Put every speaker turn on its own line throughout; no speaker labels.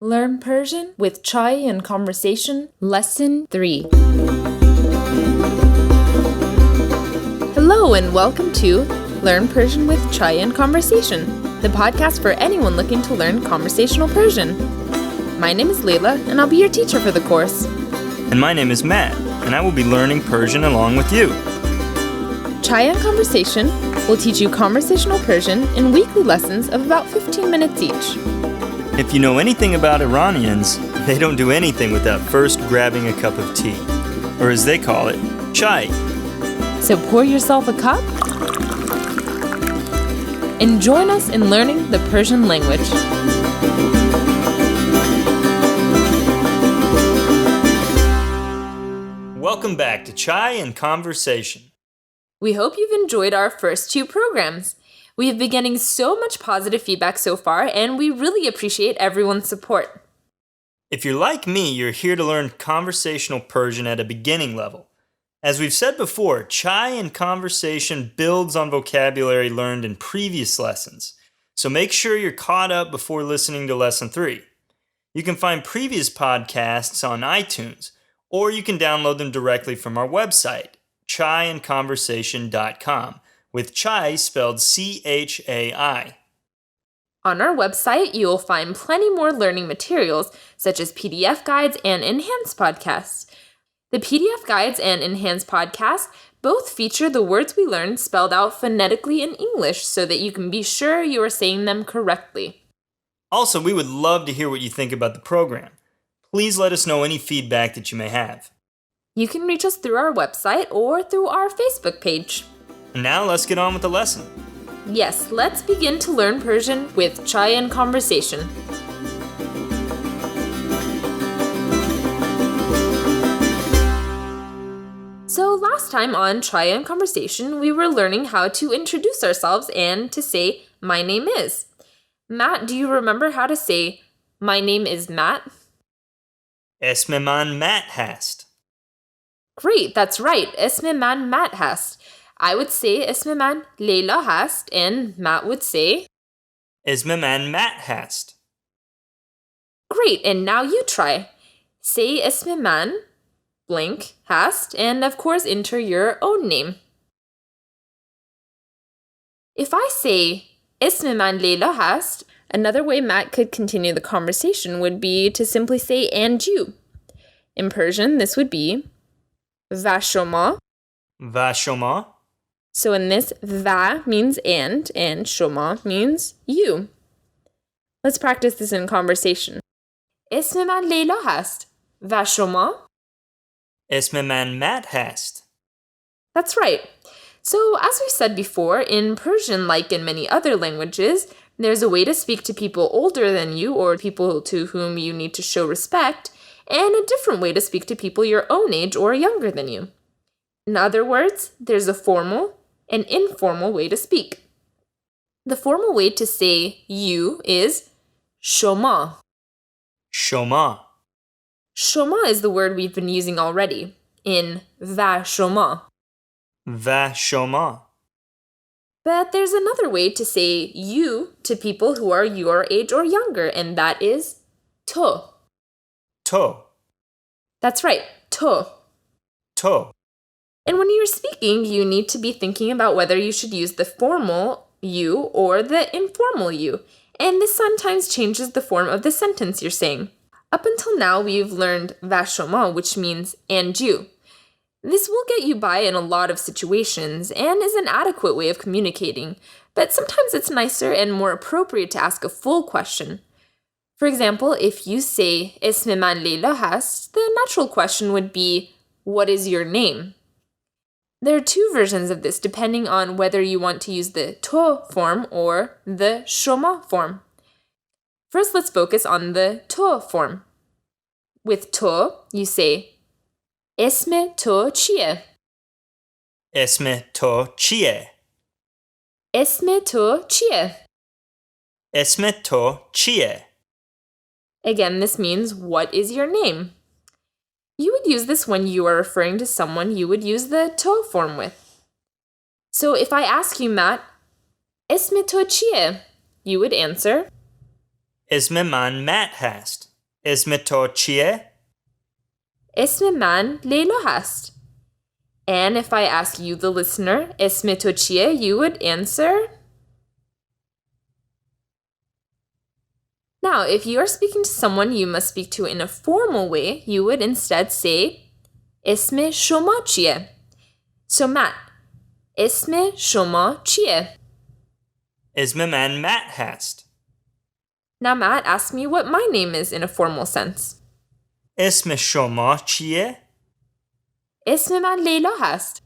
Learn Persian with Chai and Conversation, Lesson 3. Hello and welcome to Learn Persian with Chai and Conversation, the podcast for anyone looking to learn conversational Persian. My name is Layla and I'll be your teacher for the course.
And my name is Matt, and I will be learning Persian along with you.
Chai and Conversation will teach you conversational Persian in weekly lessons of about 15 minutes each.
If you know anything about Iranians, they don't do anything without first grabbing a cup of tea, or as they call it, chai.
So pour yourself a cup and join us in learning the Persian language.
Welcome back to Chai and Conversation.
We hope you've enjoyed our first 2 programs. We have been getting so much positive feedback so far, and we really appreciate everyone's support.
If you're like me, you're here to learn conversational Persian at a beginning level. As we've said before, Chai and Conversation builds on vocabulary learned in previous lessons, so make sure you're caught up before listening to Lesson 3. You can find previous podcasts on iTunes, or you can download them directly from our website, chaiandconversation.com, with chai spelled C-H-A-I.
On our website, you will find plenty more learning materials, such as PDF guides and enhanced podcasts. The PDF guides and enhanced podcasts both feature the words we learned spelled out phonetically in English so that you can be sure you are saying them correctly.
Also, we would love to hear what you think about the program. Please let us know any feedback that you may have.
You can reach us through our website or through our Facebook page.
And now let's get on with the lesson.
Yes, let's begin to learn Persian with Chai and Conversation. So last time on Chai and Conversation, we were learning how to introduce ourselves and to say, my name is. Matt, do you remember how to say, my name is Matt?
Esme man Matt hast.
Great, that's right. Esme man Matt hast. I would say Esme man Leyla hast, and Matt would say
Esme man Matt hast.
Great, and now you try. Say Esme man blank hast, and of course enter your own name. If I say Esme man Leyla hast, another way Matt could continue the conversation would be to simply say and you. In Persian, this would be va shoma.
Va shoma.
So in this, va means and shoma means you. Let's practice this in conversation. Esme man Leyla hast. Va shoma?
Esme man Matt hast.
That's right. So as we said before, in Persian, like in many other languages, there's a way to speak to people older than you or people to whom you need to show respect, and a different way to speak to people your own age or younger than you. In other words, there's a formal and informal way to speak. The formal way to say you is shoma.
Shoma.
Shoma is the word we've been using already in va shoma.
Va shoma.
But there's another way to say you to people who are your age or younger, and that is to.
To.
That's right, to.
To.
And when you're speaking, you need to be thinking about whether you should use the formal you or the informal you. And this sometimes changes the form of the sentence you're saying. Up until now, we've learned vashoma, which means and you. This will get you by in a lot of situations and is an adequate way of communicating, but sometimes it's nicer and more appropriate to ask a full question. For example, if you say, Esme man Leyla hast, the natural question would be, what is your name? There are 2 versions of this depending on whether you want to use the to form or the shoma form. First, let's focus on the to form. With to, you say, Esme to chiye.
Esme to chiye.
Esme to chiye.
Esme to chiye.
Again, this means, what is your name? You would use this when you are referring to someone you would use the to form with. So if I ask you, Matt, Esme to chiye, you would answer,
Esme man Matt hast. اسم تو چیه؟
اسم من لیلا هست. And if I ask you, the listener, اسم تو چیه, you would answer. Now, if you are speaking to someone you must speak to in a formal way, you would instead say اسم شما چیه? So Matt, اسم شما چیه?
اسم من مت هست.
Now Matt, ask me what my name is in a formal sense.
اسم شما چیه؟
اسم من لیلا هست.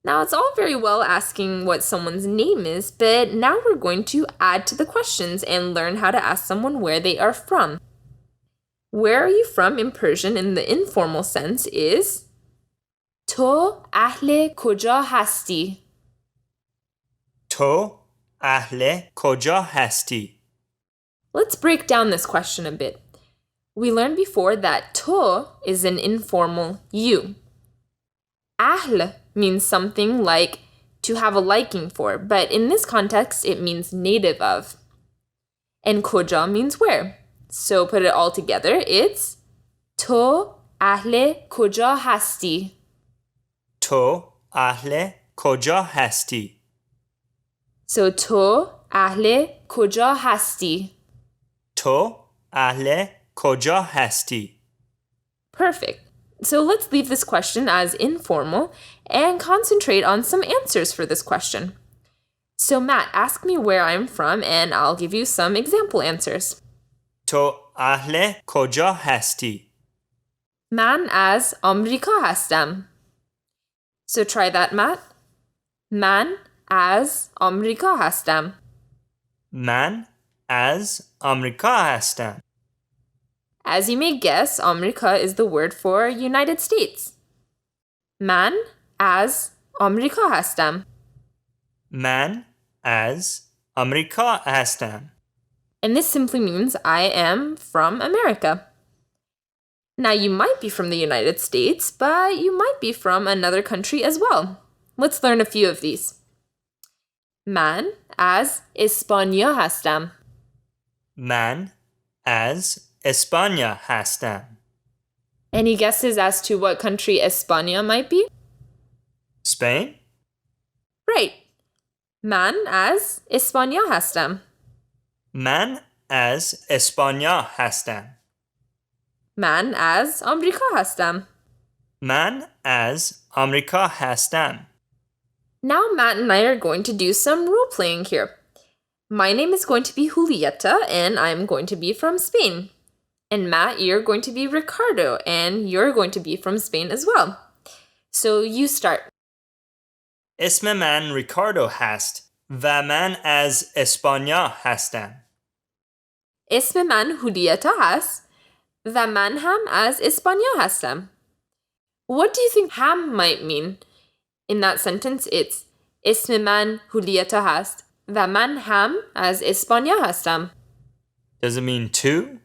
Now it's all very well asking what someone's name is, but now we're going to add to the questions and learn how to ask someone where they are from. Where are you from in Persian in the informal sense is تو اهل کجا هستی?
تو اهل کجا هستی؟
Let's break down this question a bit. We learned before that to is an informal you. Ahl means something like to have a liking for, but in this context it means native of. And koja means where. So put it all together, it's to ahl koja hasti.
تو اهل کجا هستی؟
So to ahl koja hasti.
تو اهل کجا هستی؟
Perfect. So let's leave this question as informal and concentrate on some answers for this question. So Matt, ask me where I'm from and I'll give you some example answers.
تو اهل کجا هستی؟
من از آمریکا هستم. So try that, Matt. من از آمریکا هستم.
من از آمریکا هستم.
As you may guess, America is the word for United States. من از آمریکا هستم.
من از آمریکا هستم.
And this simply means I am from America. Now, you might be from the United States, but you might be from another country as well. Let's learn a few of these. من از اسپانیا هستم.
من از اسپانیا هستم.
Any guesses as to what country España might be?
Spain?
Right. من از اسپانیا هستم.
من از اسپانیا هستم.
من از آمریکا هستم.
من از آمریکا هستم.
Now Matt and I are going to do some role playing here. My name is going to be Julieta and I'm going to be from Spain. And Matt, you're going to be Ricardo and you're going to be from Spain as well. So you start.
اسم من ریکاردو هست و من از اسپانیا هستم.
اسم من هولیتا هست و من هم از اسپانیا هستم. What do you think هم might mean? In that sentence, it's اسم من هولیتا هست و من هم از اسپانیا هستم.
Does it mean two?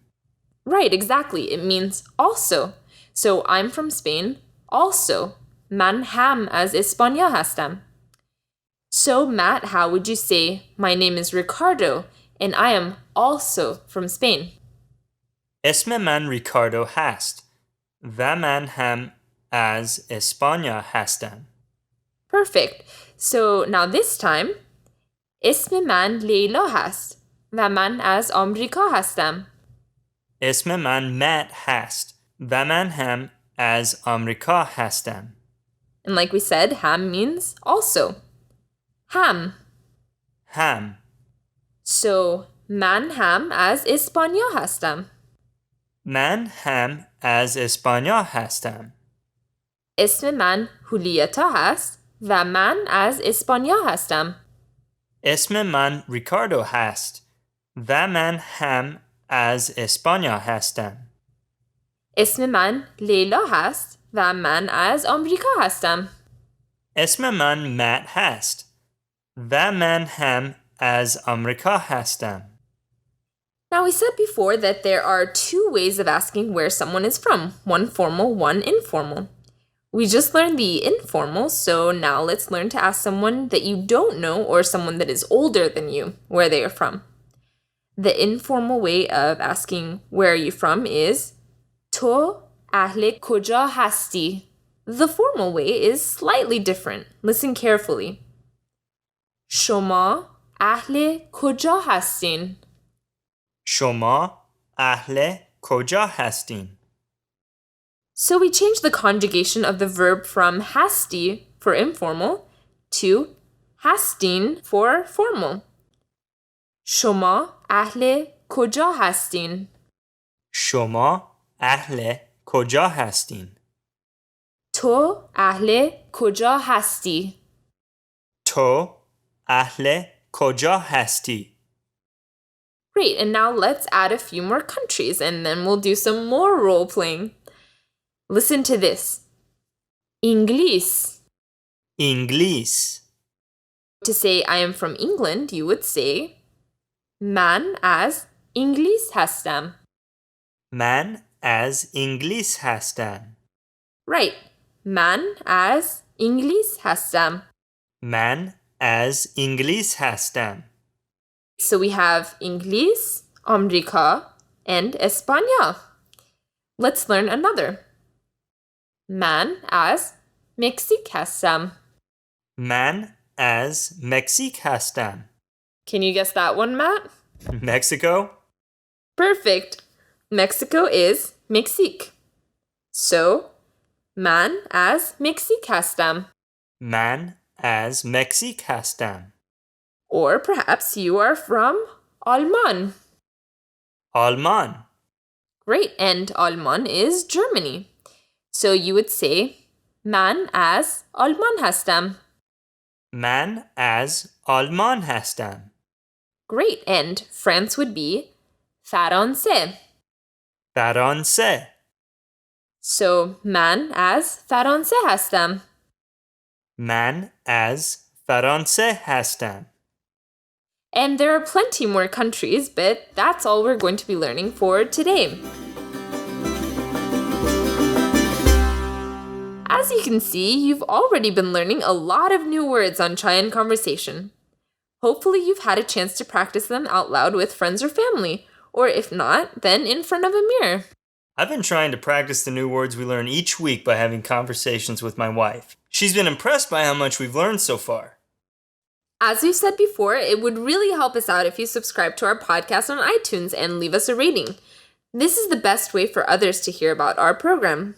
Right, exactly. It means also. So I'm from Spain. Also, من هم از اسپانیا هستم. So Matt, how would you say my name is Ricardo and I am also from Spain?
اسم من ریکاردو هست و من هم از اسپانیا هستم.
Perfect. So now this time, اسم من لیلا هست و من از آمریکا هستم.
اسم من مت هست و من هم از آمریکا هستم.
And like we said, ham means also. Ham.
هم.
So من هم از اسپانیا هستم.
من هم از اسپانیا هستم.
اسم من هولیتا هست و من از اسپانیا هستم.
اسم من ریکاردو هست و من هم از اسپانیا هستم.
اسم من لیلا هست و من از آمریکا هستم.
اسم من مت هست و من هم از آمریکا هستم.
Now we said before that there are two ways of asking where someone is from, one formal, one informal. We just learned the informal, so now let's learn to ask someone that you don't know or someone that is older than you where they are from. The informal way of asking where are you from is تو اهل کجا هستی. The formal way is slightly different. Listen carefully. شما اهل کجا هستین؟
شما اهل کجا هستین؟
So we change the conjugation of the verb from hasti for informal to hastin for formal. شما اهل کجا هستین؟
شما اهل کجا هستین؟
تو اهل کجا هستی؟
تو اهل کجا هستی؟
Great, and now let's add a few more countries and then we'll do some more role playing. Listen to this. انگلیس.
انگلیس.
To say I am from England, you would say من از انگلیس هستم.
من از انگلیس هستم.
Right. من از انگلیس هستم.
من از انگلیس هستم.
So we have انگلیس, آمریکا, and اسپانیا. Let's learn another. من از مکزیک هستم.
من از مکزیک هستم.
Can you guess that one, Matt?
Mexico?
Perfect. Mexico is Mexique. So, من از مکزیک هستم.
من از مکزیک هستم.
Or perhaps you are from آلمان.
آلمان.
Great, and آلمان is Germany. So you would say من از آلمان هستم.
من از آلمان هستم.
Great, and France would be فرانسه.
فرانسه.
So من از فرانسه هستم.
من از فرانسه هستم.
And there are plenty more countries, but that's all we're going to be learning for today. As you can see, you've already been learning a lot of new words on Chai and Conversation. Hopefully you've had a chance to practice them out loud with friends or family, or if not, then in front of a mirror.
I've been trying to practice the new words we learn each week by having conversations with my wife. She's been impressed by how much we've learned so far.
As we've said before, it would really help us out if you subscribe to our podcast on iTunes and leave us a rating. This is the best way for others to hear about our program.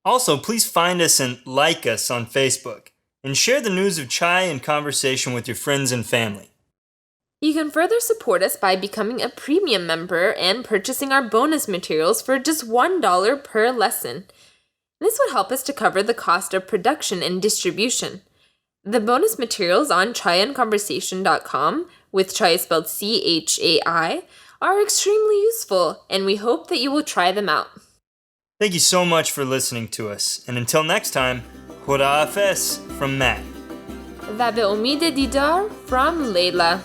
Also, please find us and like us on Facebook, and share the news of Chai and Conversation with your friends and family.
You can further support us by becoming a premium member and purchasing our bonus materials for just $1 per lesson. This would help us to cover the cost of production and distribution. The bonus materials on chaiandconversation.com, with Chai spelled C-H-A-I, are extremely useful, and we hope that you will try them out.
Thank you so much for listening to us, and until next time, Khuda Hafiz from Matt.
و به امید دیدار from Layla.